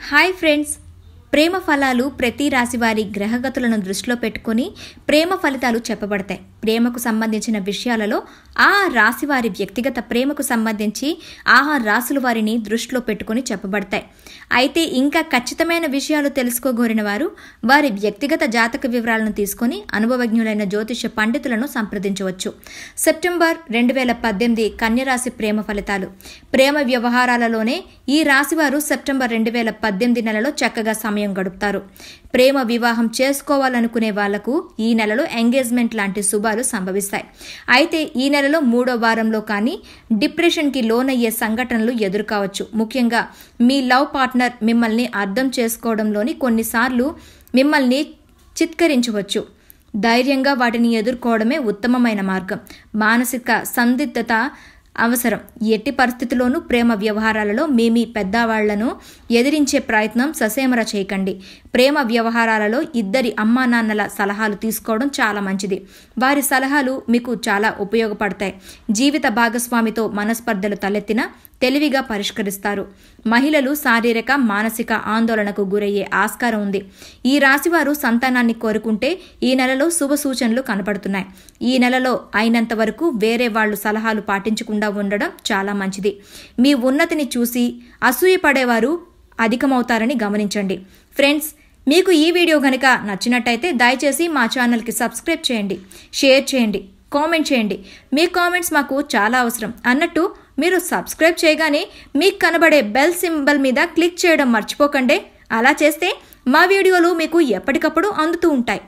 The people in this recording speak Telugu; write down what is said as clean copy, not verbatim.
హాయ్ ఫ్రెండ్స్, ప్రేమ ఫలాలు ప్రతి రాశి వారి గ్రహగతులను దృష్టిలో పెట్టుకుని ప్రేమ ఫలితాలు చెప్పబడతాయి. ప్రేమకు సంబంధించిన విషయాలలో ఆ రాశి వారి వ్యక్తిగత ప్రేమకు సంబంధించి ఆ రాశుల వారిని దృష్టిలో పెట్టుకుని చెప్పబడతాయి. అయితే ఇంకా ఖచ్చితమైన విషయాలు తెలుసుకోగోరిన వారు వారి వ్యక్తిగత జాతక వివరాలను తీసుకుని అనుభవజ్ఞులైన జ్యోతిష పండితులను సంప్రదించవచ్చు. సెప్టెంబర్ 2018 కన్యరాశి ప్రేమ ఫలితాలు. ప్రేమ వ్యవహారాలలోనే ఈ రాశివారు సెప్టెంబర్ 2018 నెలలో చక్కగా సమయం గడుపుతారు. ప్రేమ వివాహం చేసుకోవాలనుకునే వాళ్లకు ఈ నెలలో ఎంగేజ్మెంట్ లాంటి శుభాలు సంభవిస్తాయి. అయితే ఈ నెలలో 3వ వారంలో కానీ డిప్రెషన్కి లోనయ్యే సంఘటనలు ఎదుర్కోవచ్చు. ముఖ్యంగా మీ లవ్ పార్ట్నర్ మిమ్మల్ని అర్థం చేసుకోవడంలోని కొన్నిసార్లు మిమ్మల్ని చిత్కరించవచ్చు. ధైర్యంగా వాటిని ఎదుర్కోవడమే ఉత్తమమైన మార్గం. మానసిక సందిగ్ధత అవసరం. ఎట్టి పరిస్థితుల్లోనూ ప్రేమ వ్యవహారాలలో మీ పెద్దవాళ్లను ఎదిరించే ప్రయత్నం ససేమరా చేయకండి. ప్రేమ వ్యవహారాలలో ఇద్దరి అమ్మా నాన్నల సలహాలు తీసుకోవడం చాలా మంచిది. వారి సలహాలు మీకు చాలా ఉపయోగపడతాయి. జీవిత భాగస్వామితో మనస్పర్ధలు తలెత్తినా తెలివిగా పరిష్కరిస్తారు. మహిళలు శారీరక మానసిక ఆందోళనకు గురయ్యే ఆస్కారం ఉంది. ఈ రాశివారు సంతానాన్ని కోరుకుంటే ఈ నెలలో శుభ సూచనలు కనపడుతున్నాయి. ఈ నెలలో అయినంత వరకు వేరే వాళ్ళు సలహాలు పాటించకుండా ఉండడం చాలా మంచిది. మీ ఉన్నతిని చూసి అసూయపడేవారు అధికమవుతారని గమనించండి. ఫ్రెండ్స్, మీకు ఈ వీడియో గనుక నచ్చినట్టయితే దయచేసి మా ఛానల్కి సబ్స్క్రైబ్ చేయండి, షేర్ చేయండి, కామెంట్ చేయండి. మీ కామెంట్స్ మాకు చాలా అవసరం. అన్నట్టు మీరు సబ్స్క్రైబ్ చేయగానే మీకు కనబడే బెల్ సింబల్ మీద క్లిక్ చేయడం మర్చిపోకండి. అలా చేస్తే మా వీడియోలు మీకు ఎప్పటికప్పుడు అందుతూ ఉంటాయి.